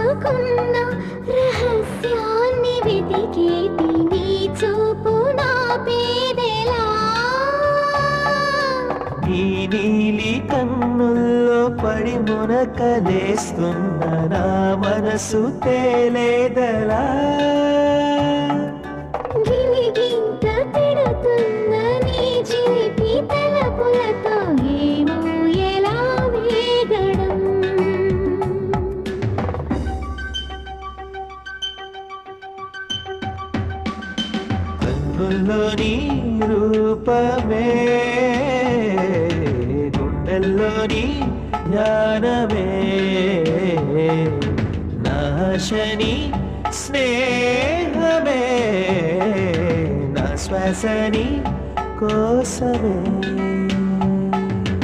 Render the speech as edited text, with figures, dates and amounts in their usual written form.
దాచుకున్న రహస్యాన్ని వెతికేటి నీ చూపు నా పేదెలా నీ నీలి కన్నుల్లో పడి మునకలేస్తున్న నా మనసు తేలేదలా గిలిగింత పెడుతున్న నీ చిలిపి తలపులతో ఏమో ఎలా వేగడం కన్నుల్లో నీ రూపమే గుండెల్లో నీ జ్ఞానమే నాశని స్నేహమే నా శ్వాసని కోసమే